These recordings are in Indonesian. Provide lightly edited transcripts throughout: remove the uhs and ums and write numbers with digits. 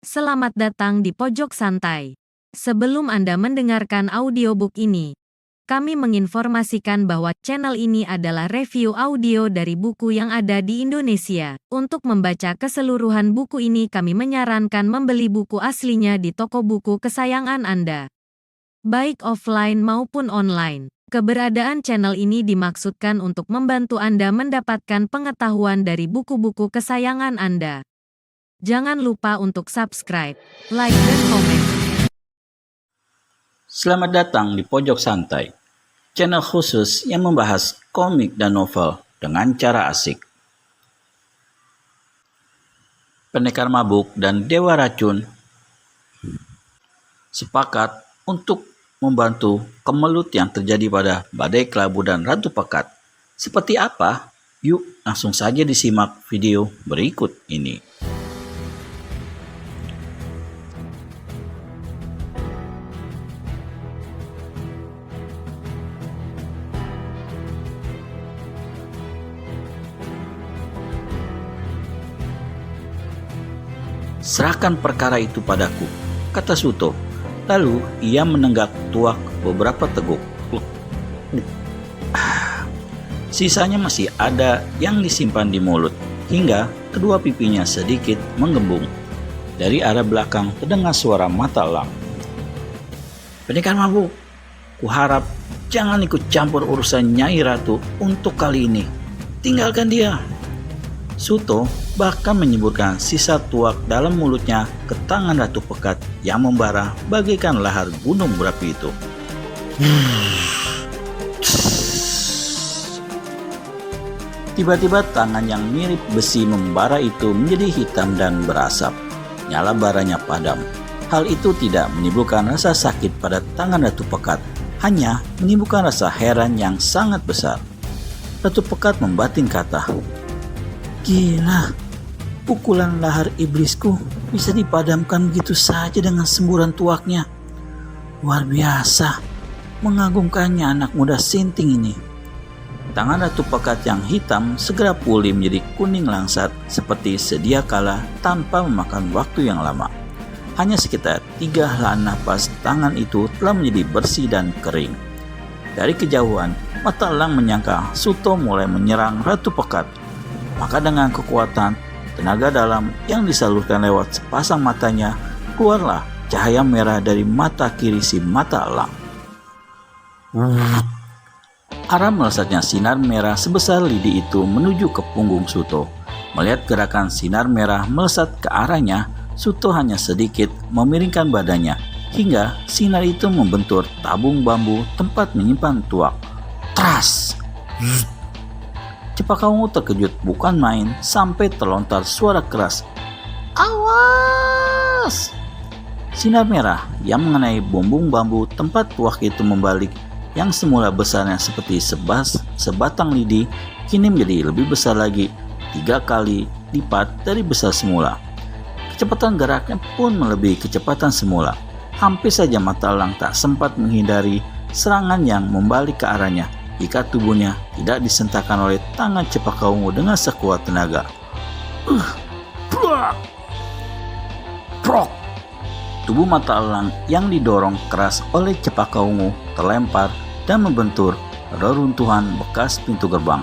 Selamat datang di Pojok Santai. Sebelum Anda mendengarkan audiobook ini, kami menginformasikan bahwa channel ini adalah review audio dari buku yang ada di Indonesia. Untuk membaca keseluruhan buku ini, kami menyarankan membeli buku aslinya di toko buku kesayangan Anda, baik offline maupun online. Keberadaan channel ini dimaksudkan untuk membantu Anda mendapatkan pengetahuan dari buku-buku kesayangan Anda. Jangan lupa untuk subscribe, like, dan komen. Selamat datang di Pojok Santai, channel khusus yang membahas komik dan novel dengan cara asik. Pendekar Mabuk dan Dewa Racun sepakat untuk membantu kemelut yang terjadi pada Badai Kelabu dan Ratu Pekat. Seperti apa? Yuk langsung saja disimak video berikut ini. Serahkan perkara itu padaku, kata Suto. Lalu ia menenggak tuak beberapa teguk. Sisanya masih ada yang disimpan di mulut, hingga kedua pipinya sedikit menggembung. Dari arah belakang terdengar suara mata elang. Pendekar Mabuk, kuharap jangan ikut campur urusan Nyai Ratu untuk kali ini. Tinggalkan dia. Suto bahkan menyemburkan sisa tuak dalam mulutnya ke tangan Ratu Pekat yang membara bagaikan lahar gunung berapi itu. Tiba-tiba tangan yang mirip besi membara itu menjadi hitam dan berasap. Nyala baranya padam. Hal itu tidak menimbulkan rasa sakit pada tangan Ratu Pekat, hanya menimbulkan rasa heran yang sangat besar. Ratu Pekat membatin kata, "Gila, pukulan lahar iblisku bisa dipadamkan begitu saja dengan semburan tuaknya. Luar biasa, mengagumkannya anak muda sinting ini." Tangan Ratu Pekat yang hitam segera pulih menjadi kuning langsat seperti sedia kala tanpa memakan waktu yang lama. Hanya sekitar 3 helaan napas tangan itu telah menjadi bersih dan kering. Dari kejauhan, mata elang menyangka Suto mulai menyerang Ratu Pekat. Maka dengan kekuatan tenaga dalam yang disalurkan lewat sepasang matanya, keluarlah cahaya merah dari mata kiri si mata elang. Arah melesatnya sinar merah sebesar lidi itu menuju ke punggung Suto. Melihat gerakan sinar merah melesat ke arahnya, Suto hanya sedikit memiringkan badannya, hingga sinar itu membentur tabung bambu tempat menyimpan tuak. Tras! Cepaka Ungu terkejut bukan main sampai terlontar suara keras. "Awas!" Sinar merah yang mengenai bumbung bambu tempat tuak itu membalik, yang semula besarnya seperti sebatang lidi, kini menjadi lebih besar lagi, 3 kali lipat dari besar semula. Kecepatan geraknya pun melebihi kecepatan semula. Hampir saja mata elang tak sempat menghindari serangan yang membalik ke arahnya jika tubuhnya tidak disentakkan oleh tangan Cepaka Ungu dengan sekuat tenaga. Prok! Tubuh mata elang yang didorong keras oleh Cepaka Ungu terlempar dan membentur reruntuhan bekas pintu gerbang.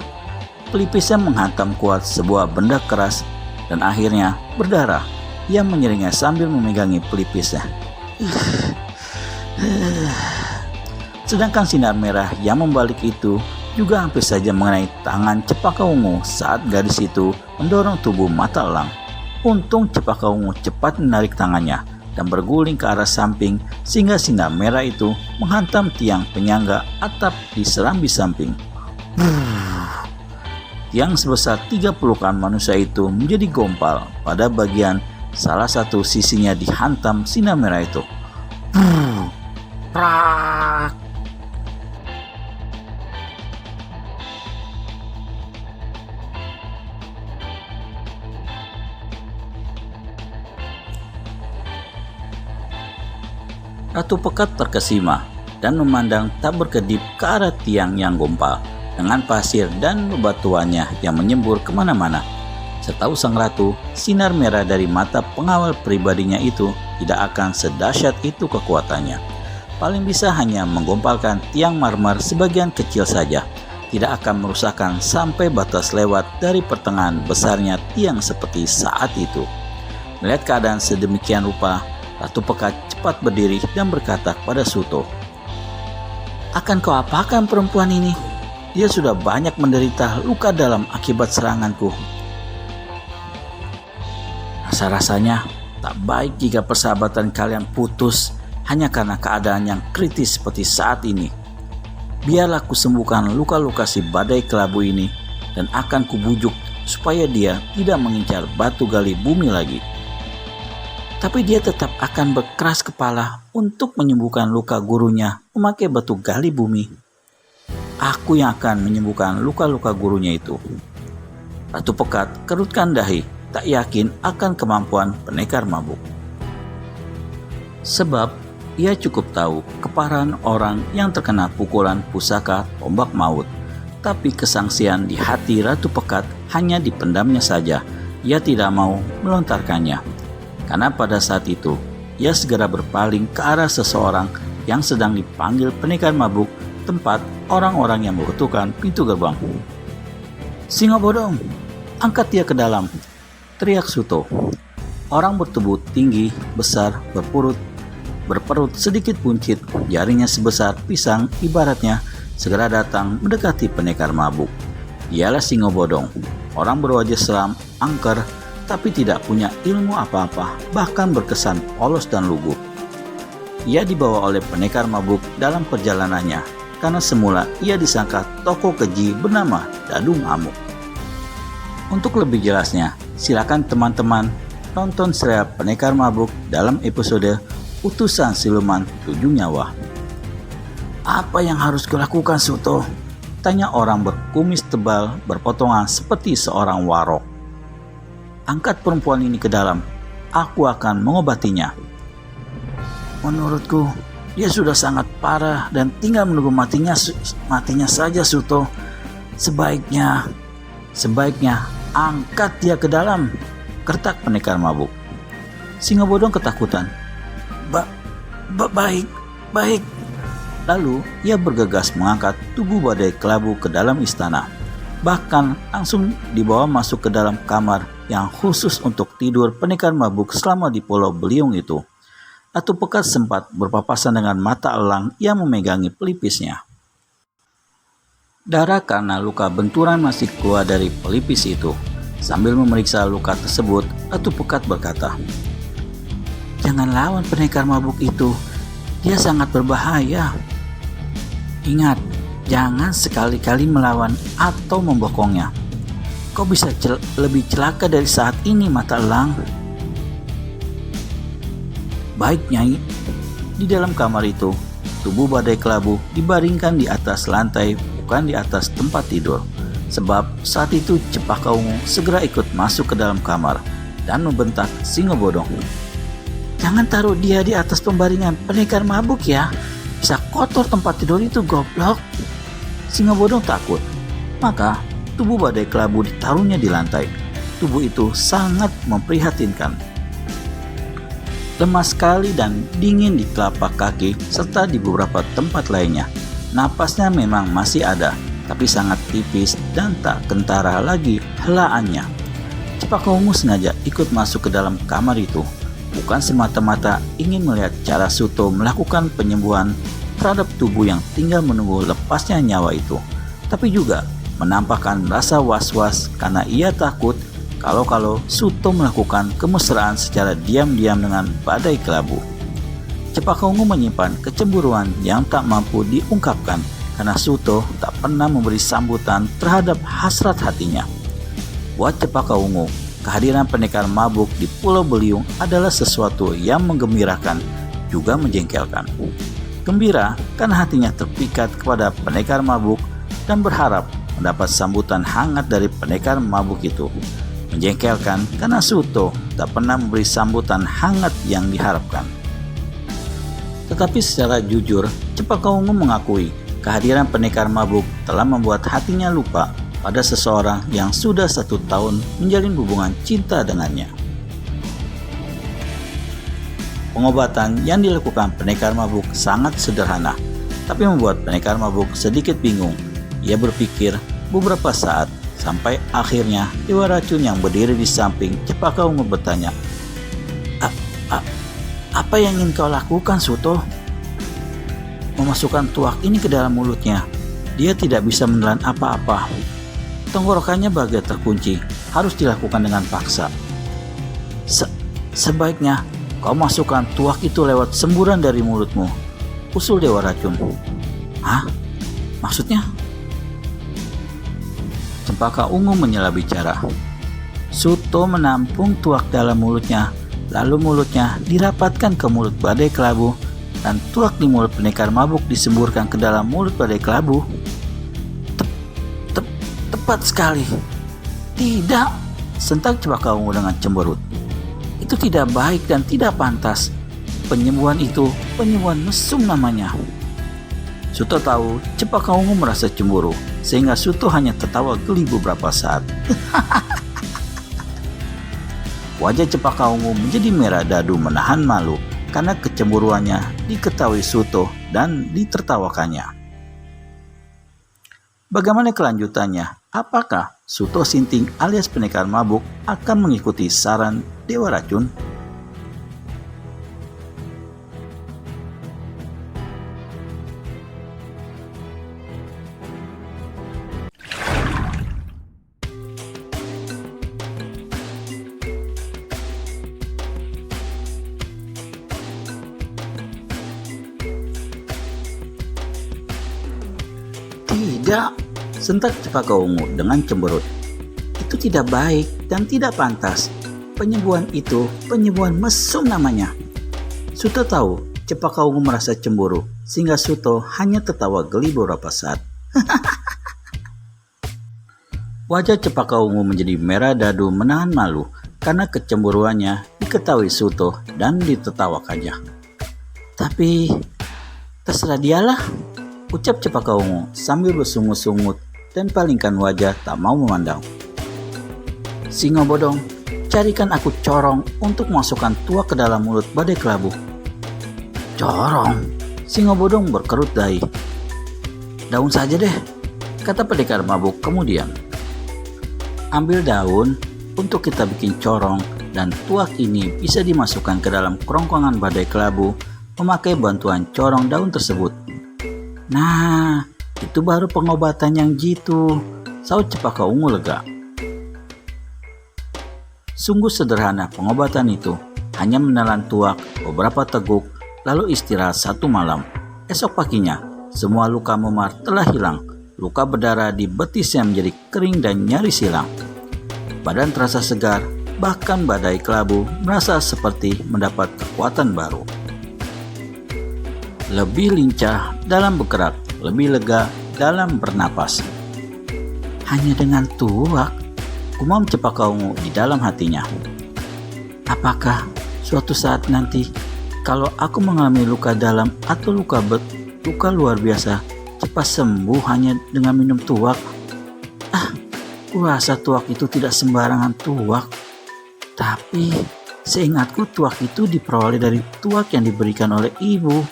Pelipisnya menghantam kuat sebuah benda keras dan akhirnya berdarah. Ia menyeringnya sambil memegangi pelipisnya. Sedangkan sinar merah yang membalik itu juga hampir saja mengenai tangan Cepaka Ungu saat gadis itu mendorong tubuh mata elang. Untung Cepaka Ungu cepat menarik tangannya dan berguling ke arah samping sehingga sinar merah itu menghantam tiang penyangga atap di serambi samping. Tiang sebesar 3 pelukan manusia itu menjadi gompal pada bagian salah satu sisinya dihantam sinar merah itu. Prak! Ratu Pekat terkesima dan memandang tak berkedip ke arah tiang yang gompal dengan pasir dan bebatuannya yang menyembur kemana-mana. Setahu sang ratu, sinar merah dari mata pengawal pribadinya itu tidak akan sedahsyat itu kekuatannya. Paling bisa hanya menggompalkan tiang marmer sebagian kecil saja, tidak akan merusakkan sampai batas lewat dari pertengahan besarnya tiang seperti saat itu. Melihat keadaan sedemikian rupa, Ratu Pekat cepat berdiri dan berkata kepada Suto, "Akan kau apakan perempuan ini? Dia sudah banyak menderita luka dalam akibat seranganku. Rasa-rasanya tak baik jika persahabatan kalian putus hanya karena keadaan yang kritis seperti saat ini. Biarlah ku sembuhkan luka-luka si badai kelabu ini dan akan kubujuk supaya dia tidak mengincar batu gali bumi lagi. Tapi dia tetap akan berkeras kepala untuk menyembuhkan luka gurunya memakai batu gali bumi. Aku yang akan menyembuhkan luka-luka gurunya itu." Ratu Pekat kerutkan dahi, tak yakin akan kemampuan pendekar mabuk. Sebab ia cukup tahu keparahan orang yang terkena pukulan pusaka tombak maut. Tapi kesangsian di hati Ratu Pekat hanya dipendamnya saja. Ia tidak mau melontarkannya. Karena pada saat itu, ia segera berpaling ke arah seseorang yang sedang dipanggil pendekar mabuk, tempat orang-orang yang membutuhkan pintu gerbang. "Singo Bodong, angkat dia ke dalam," teriak Suto. Orang bertubuh tinggi, besar, berperut sedikit buncit, jarinya sebesar pisang ibaratnya, segera datang mendekati pendekar mabuk. Dialah Singo Bodong, orang berwajah seram, angker, tapi tidak punya ilmu apa-apa, bahkan berkesan polos dan lugu. Ia dibawa oleh pendekar mabuk dalam perjalanannya, karena semula ia disangka tokoh keji bernama Dadung Amuk. Untuk lebih jelasnya, silakan teman-teman nonton serial Pendekar Mabuk dalam episode Utusan Siluman 7 Nyawa. "Apa yang harus kulakukan, Suto?" tanya orang berkumis tebal berpotongan seperti seorang warok. "Angkat perempuan ini ke dalam, aku akan mengobatinya. Menurutku, dia sudah sangat parah dan tinggal menunggu matinya saja, Suto. Sebaiknya angkat dia ke dalam," kertak pendekar mabuk. Singo Bodong ketakutan. Baik. Lalu ia bergegas mengangkat tubuh badai kelabu ke dalam istana. Bahkan langsung dibawa masuk ke dalam kamar yang khusus untuk tidur pendekar mabuk selama di Pulau Beliung itu. Ratu Pekat sempat berpapasan dengan mata elang yang memegangi pelipisnya. Darah karena luka benturan masih keluar dari pelipis itu. Sambil memeriksa luka tersebut, Ratu Pekat berkata, "Jangan lawan pendekar mabuk itu, dia sangat berbahaya. Ingat, jangan sekali-kali melawan atau membokongnya. Kau bisa lebih celaka dari saat ini, mata elang." "Baik, Nyai." Di dalam kamar itu, tubuh badai kelabu dibaringkan di atas lantai, bukan di atas tempat tidur. Sebab saat itu Cepaka Ungu segera ikut masuk ke dalam kamar dan membentak Singo Bodong, "Jangan taruh dia di atas pembaringan pendekar mabuk ya. Bisa kotor tempat tidur itu, goblok." Singo Bodong takut. Maka tubuh badai kelabu ditaruhnya di lantai. Tubuh itu sangat memprihatinkan. Lemah sekali dan dingin di telapak kaki serta di beberapa tempat lainnya. Napasnya memang masih ada, tapi sangat tipis dan tak kentara lagi helaannya. Cepaka Ungu sengaja ikut masuk ke dalam kamar itu, bukan semata-mata ingin melihat cara Suto melakukan penyembuhan terhadap tubuh yang tinggal menunggu lepasnya nyawa itu, tapi juga menampakkan rasa was-was karena ia takut kalau Suto melakukan kemesraan secara diam-diam dengan badai kelabu. Cepaka Ungu menyimpan kecemburuan yang tak mampu diungkapkan karena Suto tak pernah memberi sambutan terhadap hasrat hatinya. Buat Cepaka Ungu, kehadiran pendekar mabuk di Pulau Beliung adalah sesuatu yang menggembirakan juga menjengkelkan. Gembira karena hatinya terpikat kepada pendekar mabuk dan berharap mendapat sambutan hangat dari pendekar mabuk itu. Menjengkelkan karena Suto tak pernah memberi sambutan hangat yang diharapkan. Tetapi secara jujur, Cepaka Ungu mengakui kehadiran pendekar mabuk telah membuat hatinya lupa pada seseorang yang sudah 1 tahun menjalin hubungan cinta dengannya. Pengobatan yang dilakukan pendekar mabuk sangat sederhana, tapi membuat pendekar mabuk sedikit bingung. Ia berpikir beberapa saat, sampai akhirnya Dewa Racun yang berdiri di samping Cepaka Ungu bertanya, "Apa yang ingin kau lakukan, Suto?" Memasukkan tuak ini ke dalam mulutnya. Dia tidak bisa menelan apa-apa. Tenggorokannya bagai terkunci, harus dilakukan dengan paksa. Sebaiknya kau masukkan tuak itu lewat semburan dari mulutmu, usul Dewa Racun. Hah? Maksudnya? Cempaka Ungu menyela bicara. Suto menampung tuak dalam mulutnya, lalu mulutnya dirapatkan ke mulut badai kelabu, dan tuak di mulut pendekar mabuk disemburkan ke dalam mulut badai kelabu. Tepat sekali. Tidak, sentak Cepaka Ungu dengan cemberut. Itu tidak baik dan tidak pantas. Penyembuhan itu penyembuhan mesum namanya. Suto tahu Cepaka Ungu merasa cemburu, sehingga Suto hanya tertawa geli beberapa saat. Wajah Cepaka Ungu menjadi merah dadu menahan malu karena kecemburuannya diketahui Suto dan ditertawakannya. Bagaimana kelanjutannya? Apakah Suto Sinting alias pendekar mabuk akan mengikuti saran Dewa Racun? Tidak, sentak Cepaka Ungu dengan cemberut. Itu tidak baik dan tidak pantas. Penyembuhan itu penyembuhan mesum namanya. Suto tahu Cepaka Ungu merasa cemburu, sehingga Suto hanya tertawa geli beberapa saat. Wajah Cepaka Ungu menjadi merah dadu menahan malu karena kecemburuannya diketahui Suto dan ditertawakannya. Tapi terserah dialah, ucap Cepaka Ungu sambil bersungut-sungut dan palingkan wajah tak mau memandang. Singo bodong, carikan aku corong untuk masukkan tuak ke dalam mulut badai kelabu. Corong? Singo bodong berkerut dahi. Daun saja deh, kata pendekar mabuk kemudian. Ambil daun untuk kita bikin corong, dan tuak ini bisa dimasukkan ke dalam kerongkongan badai kelabu memakai bantuan corong daun tersebut. Nah, itu baru pengobatan yang jitu, saut Cepaka Ungu lega. Sungguh sederhana pengobatan itu, hanya menelan tuak beberapa teguk, lalu istirahat 1 malam. Esok paginya, semua luka memar telah hilang. Luka berdarah di betisnya menjadi kering dan nyaris hilang. Badan terasa segar, bahkan badai kelabu merasa seperti mendapat kekuatan baru. Lebih lincah dalam bergerak, lebih lega dalam bernapas. Hanya dengan tuak, gumam Cepaka Ungu di dalam hatinya. Apakah suatu saat nanti, kalau aku mengalami luka dalam atau luka luar biasa, cepat sembuh hanya dengan minum tuak? Kurasa tuak itu tidak sembarangan tuak. Tapi seingatku tuak itu diperoleh dari tuak yang diberikan oleh ibu.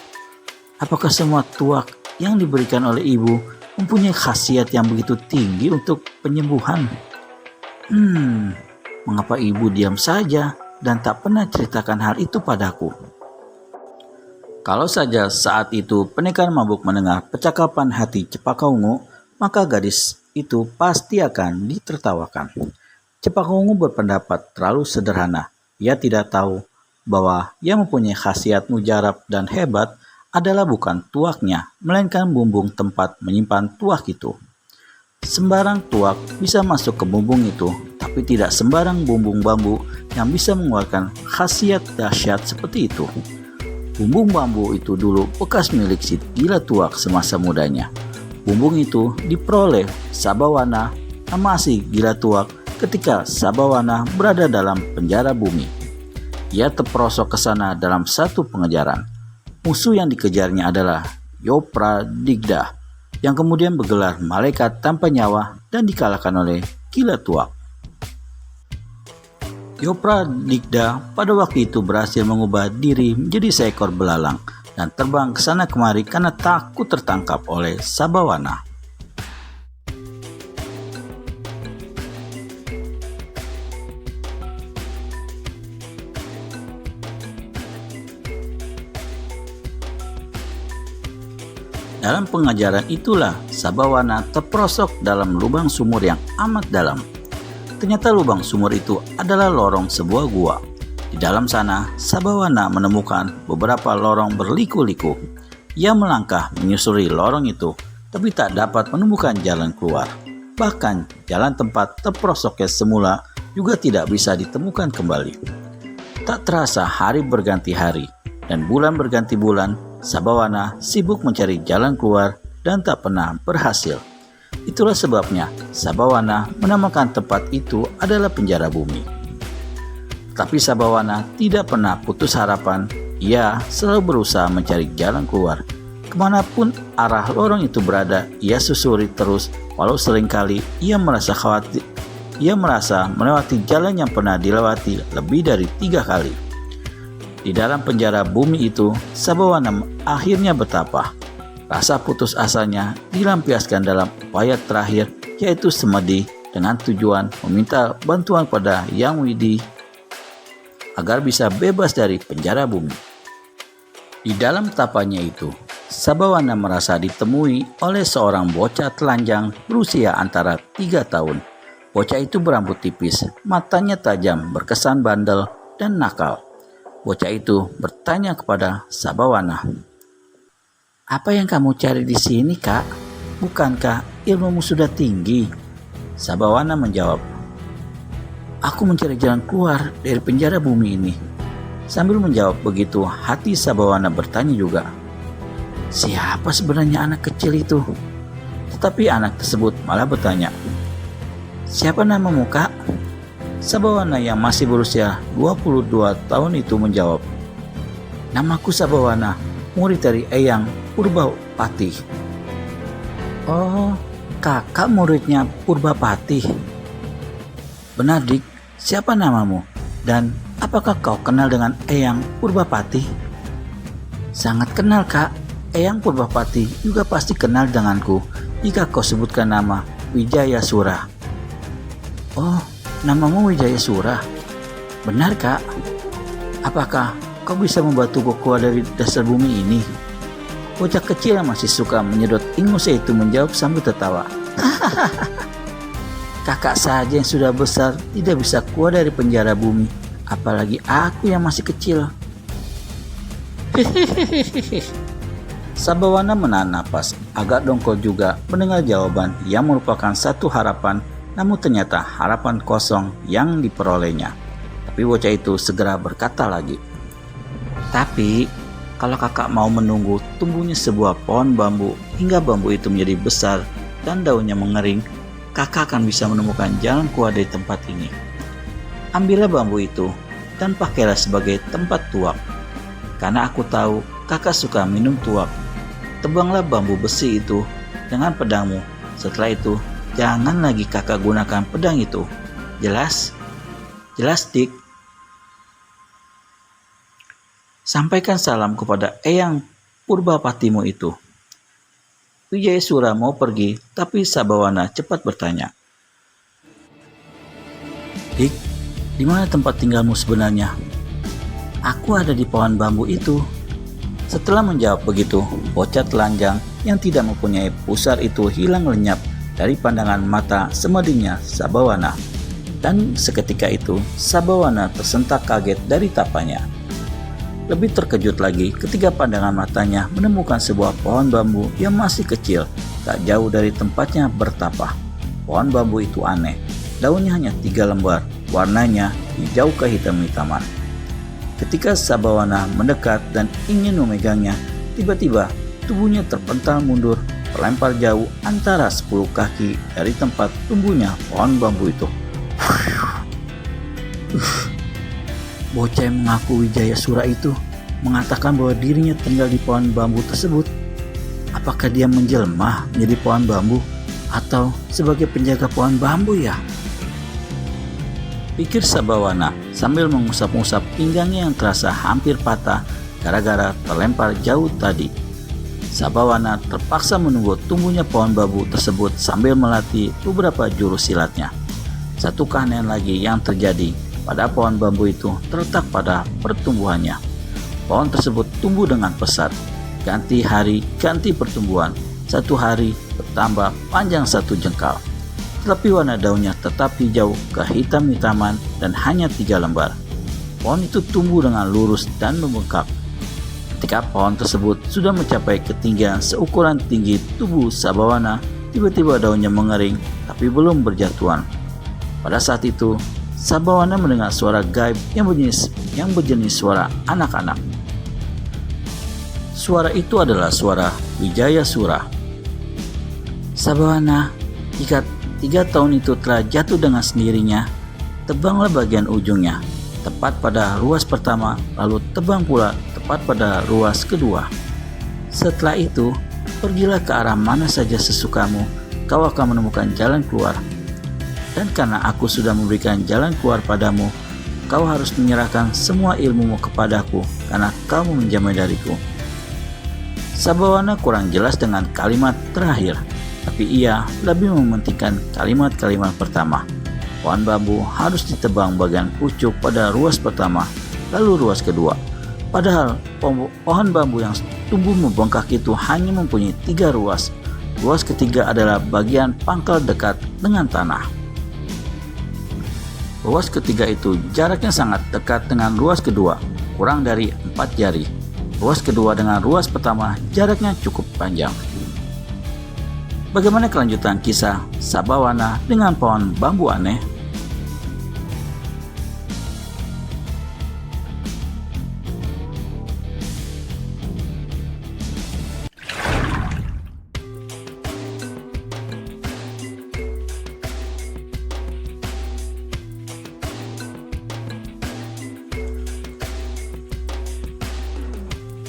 Apakah semua tuak yang diberikan oleh ibu mempunyai khasiat yang begitu tinggi untuk penyembuhan? Mengapa ibu diam saja dan tak pernah ceritakan hal itu padaku? Kalau saja saat itu pendekar mabuk mendengar percakapan hati Cepaka Ungu, maka gadis itu pasti akan ditertawakan. Cepaka Ungu berpendapat terlalu sederhana. Ia tidak tahu bahwa yang mempunyai khasiat mujarab dan hebat adalah bukan tuaknya, melainkan bumbung tempat menyimpan tuak itu. Sembarang tuak bisa masuk ke bumbung itu, tapi tidak sembarang bumbung bambu yang bisa mengeluarkan khasiat dahsyat seperti itu. Bumbung bambu itu dulu bekas milik si gila tuak semasa mudanya. Bumbung itu diperoleh Sabawana sama si gila tuak ketika Sabawana berada dalam penjara bumi. Ia terperosok ke sana dalam satu pengejaran. Musuh yang dikejarnya adalah Yopradigda, yang kemudian bergelar malaikat tanpa nyawa dan dikalahkan oleh Kila Tuak. Yopradigda pada waktu itu berhasil mengubah diri menjadi seekor belalang dan terbang ke sana kemari karena takut tertangkap oleh Sabawana. Dalam pengajaran itulah Sabawana terperosok dalam lubang sumur yang amat dalam. Ternyata lubang sumur itu adalah lorong sebuah gua. Di dalam sana, Sabawana menemukan beberapa lorong berliku-liku. Ia melangkah menyusuri lorong itu, tapi tak dapat menemukan jalan keluar. Bahkan jalan tempat terperosoknya semula juga tidak bisa ditemukan kembali. Tak terasa hari berganti hari dan bulan berganti bulan. Sabawana sibuk mencari jalan keluar dan tak pernah berhasil. Itulah sebabnya Sabawana menamakan tempat itu adalah penjara bumi. Tapi Sabawana tidak pernah putus harapan. Ia selalu berusaha mencari jalan keluar. Kemanapun arah lorong itu berada, ia susuri terus. Walau seringkali ia merasa khawatir. Ia merasa melewati jalan yang pernah dilewati lebih dari 3 kali. Di dalam penjara bumi itu, Sabawana akhirnya betapa. Rasa putus asanya dilampiaskan dalam upaya terakhir, yaitu semedi dengan tujuan meminta bantuan pada Yang Widi agar bisa bebas dari penjara bumi. Di dalam tapanya itu, Sabawana merasa ditemui oleh seorang bocah telanjang berusia antara 3 tahun. Bocah itu berambut tipis, matanya tajam, berkesan bandel dan nakal. Bocah itu bertanya kepada Sabawana, "Apa yang kamu cari di sini, Kak? Bukankah ilmumu sudah tinggi?" Sabawana menjawab, "Aku mencari jalan keluar dari penjara bumi ini." Sambil menjawab begitu, hati Sabawana bertanya juga, "Siapa sebenarnya anak kecil itu?" Tetapi anak tersebut malah bertanya, "Siapa namamu, Kak?" Sabawana yang masih berusia 22 tahun itu menjawab, "Namaku Sabawana, murid dari Eyang Purbapati." "Oh, kakak muridnya Purbapati." "Benar, Dik. Siapa namamu? Dan apakah kau kenal dengan Eyang Purbapati?" "Sangat kenal, Kak. Eyang Purbapati juga pasti kenal denganku jika kau sebutkan nama Wijaya Sura." "Oh, namamu Wijaya Sura? Benar, Kak? Apakah kau bisa membantuku keluar dari dasar bumi ini?" Bocah kecil yang masih suka menyedot ingus itu menjawab sambil tertawa, "Kakak saja yang sudah besar tidak bisa keluar dari penjara bumi, apalagi aku yang masih kecil." Sabawana menahan napas, agak dongkol juga mendengar jawaban yang merupakan satu harapan. Namun ternyata harapan kosong yang diperolehnya. Tapi bocah itu segera berkata lagi, "Tapi kalau kakak mau menunggu tumbuhnya sebuah pohon bambu hingga bambu itu menjadi besar dan daunnya mengering, kakak akan bisa menemukan jalan keluar dari tempat ini. Ambillah bambu itu dan pakailah sebagai tempat tuak. Karena aku tahu kakak suka minum tuak. Tebanglah bambu besi itu dengan pedangmu. Setelah itu, jangan lagi kakak gunakan pedang itu. Jelas? Jelas, Dik?" "Sampaikan salam kepada Eyang Purbapatimu itu." Wijaya Sura mau pergi, tapi Sabawana cepat bertanya, "Dik, di mana tempat tinggalmu sebenarnya?" "Aku ada di pohon bambu itu." Setelah menjawab begitu, bocah telanjang yang tidak mempunyai pusar itu hilang lenyap dari pandangan mata semedinya Sabawana. Dan seketika itu, Sabawana tersentak kaget dari tapanya. Lebih terkejut lagi ketika pandangan matanya menemukan sebuah pohon bambu yang masih kecil, tak jauh dari tempatnya bertapa. Pohon bambu itu aneh, daunnya hanya 3 lembar, warnanya hijau kehitam-hitaman. Ketika Sabawana mendekat dan ingin memegangnya, tiba-tiba tubuhnya terpental mundur, terlempar jauh antara 10 kaki dari tempat tumbuhnya pohon bambu itu. Bocah yang mengaku Wijaya Sura itu mengatakan bahwa dirinya tinggal di pohon bambu tersebut. Apakah dia menjelma menjadi pohon bambu Atau sebagai penjaga pohon bambu ya? Pikir Sabawana sambil mengusap-usap pinggangnya yang terasa hampir patah gara-gara terlempar jauh tadi. Sabawana terpaksa menunggu tumbuhnya pohon bambu tersebut sambil melatih beberapa jurus silatnya. Satu keanehan lagi yang terjadi pada pohon bambu itu terletak pada pertumbuhannya. Pohon tersebut tumbuh dengan pesat. Ganti hari, ganti pertumbuhan. Satu hari bertambah panjang 1 jengkal. Tetapi warna daunnya tetap hijau kehitam-hitaman dan hanya 3 lembar. Pohon itu tumbuh dengan lurus dan membengkak. Ketika pohon tersebut sudah mencapai ketinggian seukuran tinggi tubuh Sabawana, tiba-tiba daunnya mengering tapi belum berjatuhan. Pada saat itu, Sabawana mendengar suara gaib yang berjenis suara anak-anak. Suara itu adalah suara Wijaya Sura. Sabawana, jika 3 tahun itu telah jatuh dengan sendirinya, tebanglah bagian ujungnya, tepat pada ruas pertama, lalu tebang pula tepat pada ruas kedua. Setelah itu, pergilah ke arah mana saja sesukamu, kau akan menemukan jalan keluar. Dan karena aku sudah memberikan jalan keluar padamu, kau harus menyerahkan semua ilmumu kepadaku, karena kau meminjamnya dariku. Sabawana kurang jelas dengan kalimat terakhir, tapi ia lebih mementingkan kalimat-kalimat pertama. Pohon bambu harus ditebang bagian pucuk pada ruas pertama, lalu ruas kedua. Padahal pohon bambu yang tumbuh membengkak itu hanya mempunyai 3 ruas. Ruas ketiga adalah bagian pangkal dekat dengan tanah. Ruas ketiga itu jaraknya sangat dekat dengan ruas kedua, kurang dari 4 jari. Ruas kedua dengan ruas pertama jaraknya cukup panjang. Bagaimana kelanjutan kisah Sabawana dengan pohon bambu aneh?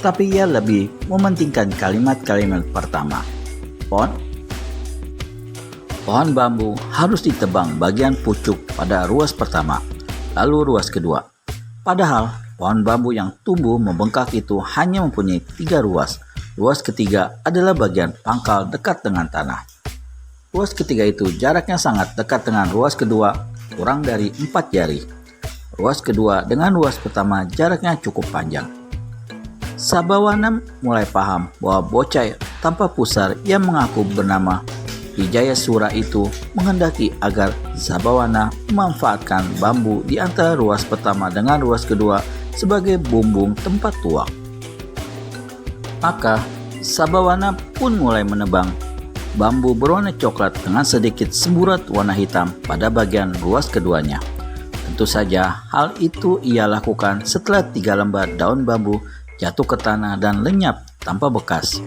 Tapi ia lebih mementingkan kalimat-kalimat pertama. Pohon bambu harus ditebang bagian pucuk pada ruas pertama, lalu ruas kedua. Padahal pohon bambu yang tumbuh membengkak itu hanya mempunyai 3 ruas. Ruas ketiga adalah bagian pangkal dekat dengan tanah. Ruas ketiga itu jaraknya sangat dekat dengan ruas kedua, kurang dari 4 jari. Ruas kedua dengan ruas pertama jaraknya cukup panjang. Sabawana mulai paham bahwa bocah tanpa pusar yang mengaku bernama Wijaya Sura itu menghendaki agar Sabawana memanfaatkan bambu di antara ruas pertama dengan ruas kedua sebagai bumbung tempat tuak. Maka Sabawana pun mulai menebang bambu berwarna coklat dengan sedikit semburat warna hitam pada bagian ruas keduanya. Tentu saja hal itu ia lakukan setelah 3 lembar daun bambu jatuh ke tanah dan lenyap tanpa bekas.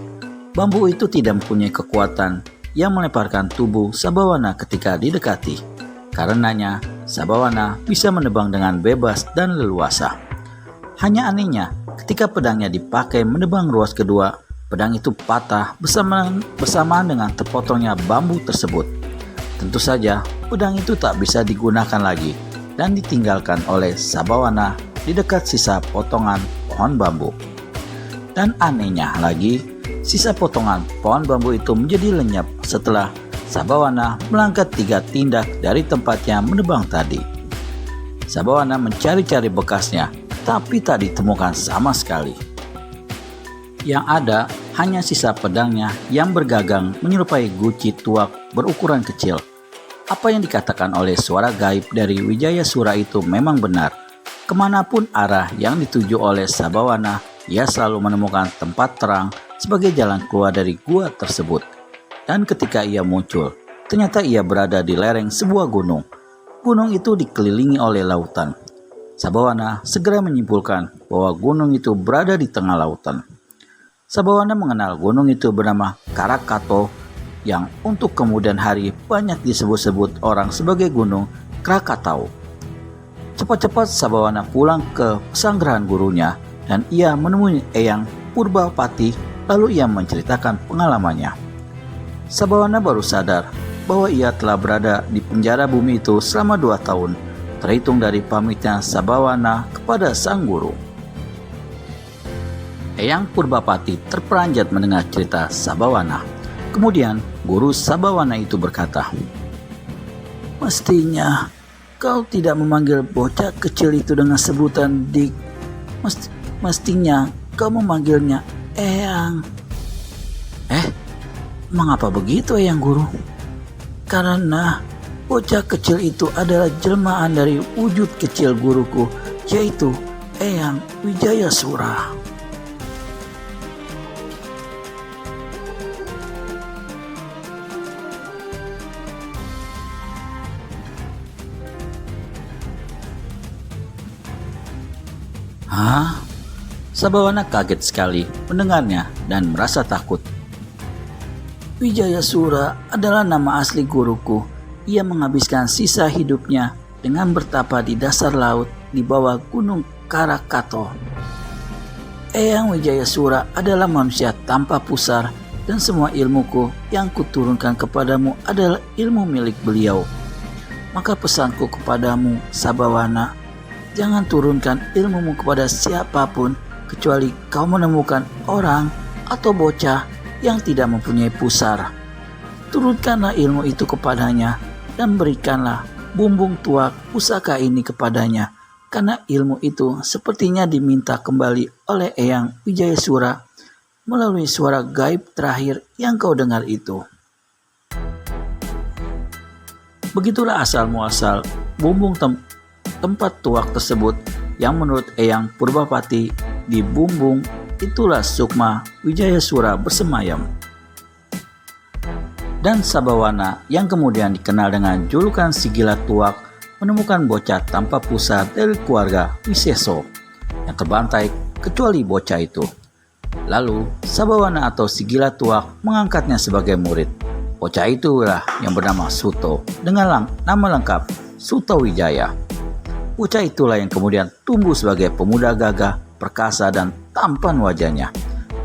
Bambu itu tidak mempunyai kekuatan yang melemparkan tubuh Sabawana ketika didekati. Karenanya, Sabawana bisa menebang dengan bebas dan leluasa. Hanya anehnya, ketika pedangnya dipakai menebang ruas kedua, pedang itu patah bersamaan dengan terpotongnya bambu tersebut. Tentu saja, pedang itu tak bisa digunakan lagi dan ditinggalkan oleh Sabawana di dekat sisa potongan pohon bambu. Dan anehnya lagi, sisa potongan pohon bambu itu menjadi lenyap setelah Sabawana melangkah 3 tindak dari tempatnya menebang tadi. Sabawana mencari-cari bekasnya, tapi tak ditemukan sama sekali. Yang ada hanya sisa pedangnya yang bergagang menyerupai guci tuak berukuran kecil. Apa yang dikatakan oleh suara gaib dari Wijaya Sura itu memang benar. Kemanapun arah yang dituju oleh Sabawana, ia selalu menemukan tempat terang sebagai jalan keluar dari gua tersebut. Dan ketika ia muncul, ternyata ia berada di lereng sebuah gunung. Gunung itu dikelilingi oleh lautan. Sabawana segera menyimpulkan bahwa gunung itu berada di tengah lautan. Sabawana mengenal gunung itu bernama Karakato, yang untuk kemudian hari banyak disebut-sebut orang sebagai gunung Krakatau. Cepat-cepat Sabawana pulang ke pesanggrahan gurunya dan ia menemui Eyang Purbapati, lalu ia menceritakan pengalamannya. Sabhawana baru sadar bahwa ia telah berada di penjara bumi itu selama 2 tahun, terhitung dari pamitnya Sabhawana kepada sang guru. Eyang Purbapati terperanjat mendengar cerita Sabhawana. Kemudian guru Sabhawana itu berkata, "Mestinya kau tidak memanggil bocah kecil itu dengan sebutan Dik. Mestinya kau memanggilnya Eyang." Mengapa begitu, Eyang Guru? Karena bocah kecil itu adalah jelmaan dari wujud kecil guruku, yaitu Eyang Wijayasura. Hah? Sabhawana kaget sekali mendengarnya dan merasa takut. Wijayasura adalah nama asli guruku. Ia menghabiskan sisa hidupnya dengan bertapa di dasar laut di bawah gunung Karakato. Eyang Wijayasura adalah manusia tanpa pusar dan semua ilmuku yang kuturunkan kepadamu adalah ilmu milik beliau. Maka pesanku kepadamu, Sabhawana, jangan turunkan ilmumu kepada siapapun kecuali kau menemukan orang atau bocah yang tidak mempunyai pusar. Turunkanlah ilmu itu kepadanya dan berikanlah bumbung tuak pusaka ini kepadanya, karena ilmu itu sepertinya diminta kembali oleh Eyang Wijayasura melalui suara gaib terakhir yang kau dengar itu. Begitulah asal muasal bumbung tempat tuak tersebut, yang menurut Eyang Purbapati di bumbung itulah Sukma Wijayasura bersemayam. Dan Sabhawana yang kemudian dikenal dengan julukan si gila tuak menemukan bocah tanpa pusar dari keluarga Wiseso yang terbantai kecuali bocah itu. Lalu Sabhawana atau si gila tuak mengangkatnya sebagai murid. Bocah itulah yang bernama Suto dengan nama lengkap Suto Wijaya. Bocah itulah yang kemudian tumbuh sebagai pemuda gagah, perkasa dan tampan wajahnya,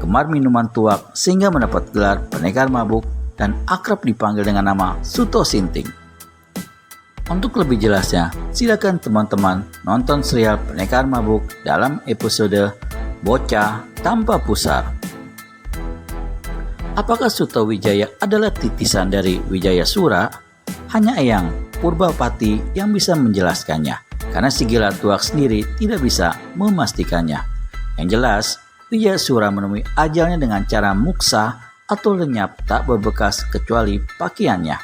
gemar minuman tuak sehingga mendapat gelar pendekar mabuk dan akrab dipanggil dengan nama Suto Sinting. Untuk lebih jelasnya, silakan teman-teman nonton serial Pendekar Mabuk dalam episode Bocah Tanpa Pusar. Apakah Suto Wijaya adalah titisan dari Wijayasura? Hanya Eyang Purbapati yang bisa menjelaskannya, karena si gila tuak sendiri tidak bisa memastikannya. Yang jelas, Wijayasura menemui ajalnya dengan cara muksa atau lenyap tak berbekas kecuali pakaiannya.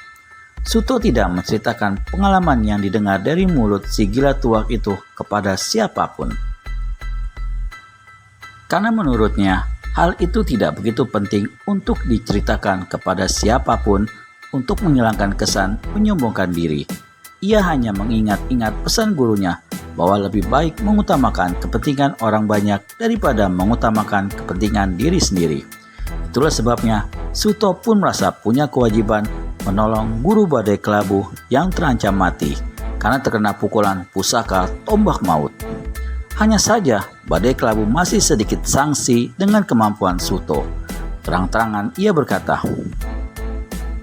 Suto tidak menceritakan pengalaman yang didengar dari mulut si gila tuak itu kepada siapapun. Karena menurutnya, hal itu tidak begitu penting untuk diceritakan kepada siapapun untuk menghilangkan kesan menyombongkan diri. Ia hanya mengingat-ingat pesan gurunya bahwa lebih baik mengutamakan kepentingan orang banyak daripada mengutamakan kepentingan diri sendiri. Itulah sebabnya Suto pun merasa punya kewajiban menolong guru badai kelabu yang terancam mati karena terkena pukulan pusaka tombak maut. Hanya saja badai kelabu masih sedikit sangsi dengan kemampuan Suto. Terang-terangan ia berkata,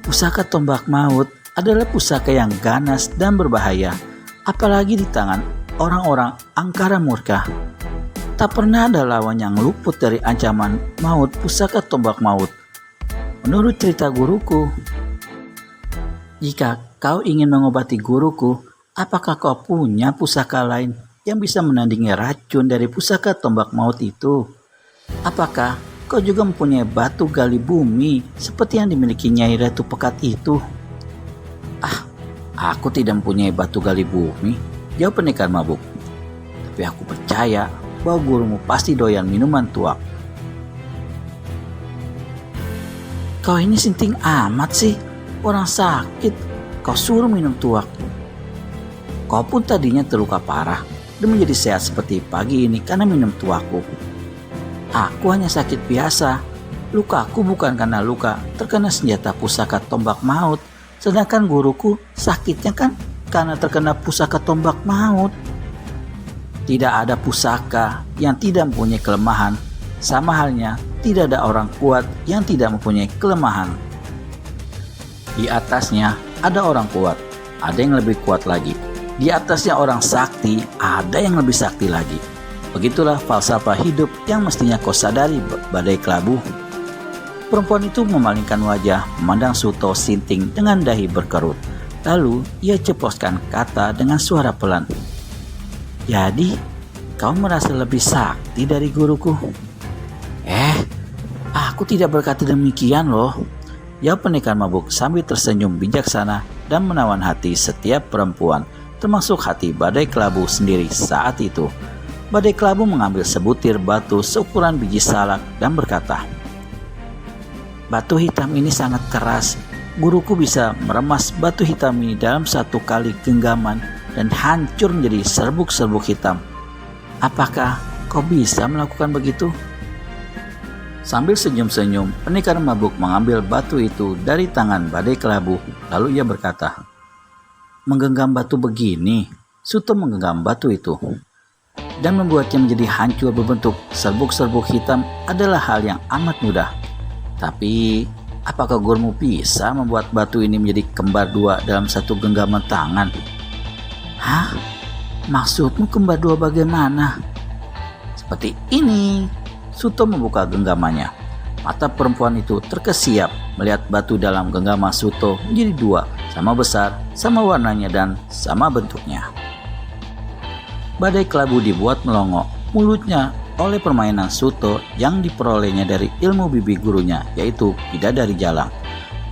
"Pusaka tombak maut adalah pusaka yang ganas dan berbahaya, apalagi di tangan orang-orang angkara murka. Tak pernah ada lawan yang luput dari ancaman maut pusaka tombak maut. Menurut cerita guruku, jika kau ingin mengobati guruku, apakah kau punya pusaka lain yang bisa menandingi racun dari pusaka tombak maut itu? Apakah kau juga mempunyai batu gali bumi seperti yang dimiliki Nyai Ratu Pekat itu?" Aku tidak mempunyai batu gali bumi," jawab pendekar mabuk. "Tapi aku percaya bahwa gurumu pasti doyan minuman tuak." "Kau ini sinting amat sih, orang sakit kau suruh minum tuak. Kau pun tadinya terluka parah dan menjadi sehat seperti pagi ini karena minum tuakku. Aku hanya sakit biasa. Lukaku bukan karena luka terkena senjata pusaka tombak maut, sedangkan guruku sakitnya kan karena terkena pusaka tombak maut. Tidak ada pusaka yang tidak mempunyai kelemahan, sama halnya tidak ada orang kuat yang tidak mempunyai kelemahan." Di atasnya ada orang kuat, ada yang lebih kuat lagi. Di atasnya orang sakti, ada yang lebih sakti lagi. Begitulah falsafah hidup yang mestinya kau sadari, badai kelabu. Perempuan itu memalingkan wajah, memandang Suto Sinting dengan dahi berkerut. Lalu ia ceploskan kata dengan suara pelan. Jadi, kau merasa lebih sakti dari guruku? Aku tidak berkata demikian loh. Jawab pendekar mabuk sambil tersenyum bijaksana dan menawan hati setiap perempuan, termasuk hati badai kelabu sendiri saat itu. Badai kelabu mengambil sebutir batu seukuran biji salak dan berkata, batu hitam ini sangat keras. Guruku bisa meremas batu hitam ini dalam satu kali genggaman dan hancur menjadi serbuk-serbuk hitam. Apakah kau bisa melakukan begitu? Sambil senyum-senyum, pendekar mabuk mengambil batu itu dari tangan badai kelabu. Lalu ia berkata, menggenggam batu begini. Suto menggenggam batu itu dan membuatnya menjadi hancur berbentuk serbuk-serbuk hitam adalah hal yang amat mudah. Tapi, apakah gurumu bisa membuat batu ini menjadi kembar dua dalam satu genggaman tangan? Hah? Maksudmu kembar dua bagaimana? Seperti ini. Suto membuka genggamannya. Mata perempuan itu terkesiap melihat batu dalam genggaman Suto menjadi dua, sama besar, sama warnanya, dan sama bentuknya. Badai kelabu dibuat melongo mulutnya oleh permainan Suto yang diperolehnya dari ilmu bibi gurunya, yaitu Bidadari Jalang.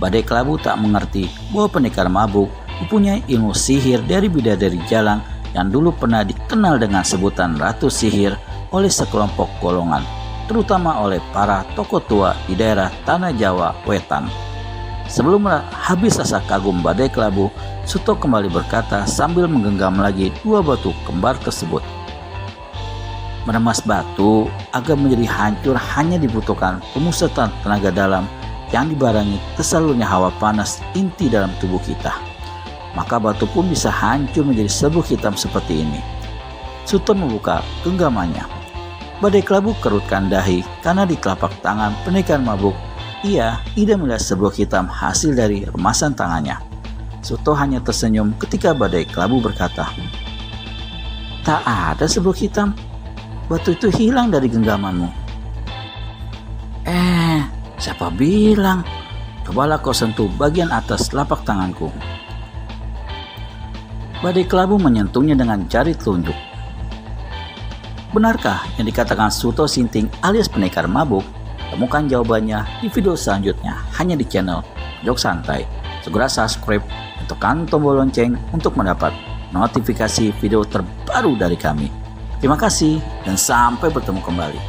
Badai kelabu tak mengerti bahwa pendekar mabuk mempunyai ilmu sihir dari Bidadari Jalang yang dulu pernah dikenal dengan sebutan Ratu Sihir oleh sekelompok golongan, terutama oleh para tokoh tua di daerah Tanah Jawa Wetan. Sebelum habis rasa kagum badai kelabu, Suto kembali berkata sambil menggenggam lagi dua batu kembar tersebut. Meremas batu agar menjadi hancur hanya dibutuhkan pemusatan tenaga dalam yang dibarengi tersalurnya hawa panas inti dalam tubuh kita. Maka batu pun bisa hancur menjadi serbuk hitam seperti ini. Suto membuka genggamannya. Badai kelabu kerutkan dahi karena di telapak tangan pendekar mabuk ia tidak melihat serbuk hitam hasil dari remasan tangannya. Suto hanya tersenyum ketika badai kelabu berkata, tak ada serbuk hitam. Batu itu hilang dari genggamanmu. Siapa bilang? Cobalah kau sentuh bagian atas telapak tanganku. Badai kelabu menyentuhnya dengan jari telunjuk. Benarkah yang dikatakan Suto Sinting alias pendekar mabuk? Temukan jawabannya di video selanjutnya hanya di channel Pojok Santai. Segera subscribe dan tekan tombol lonceng untuk mendapat notifikasi video terbaru dari kami. Terima kasih dan sampai bertemu kembali.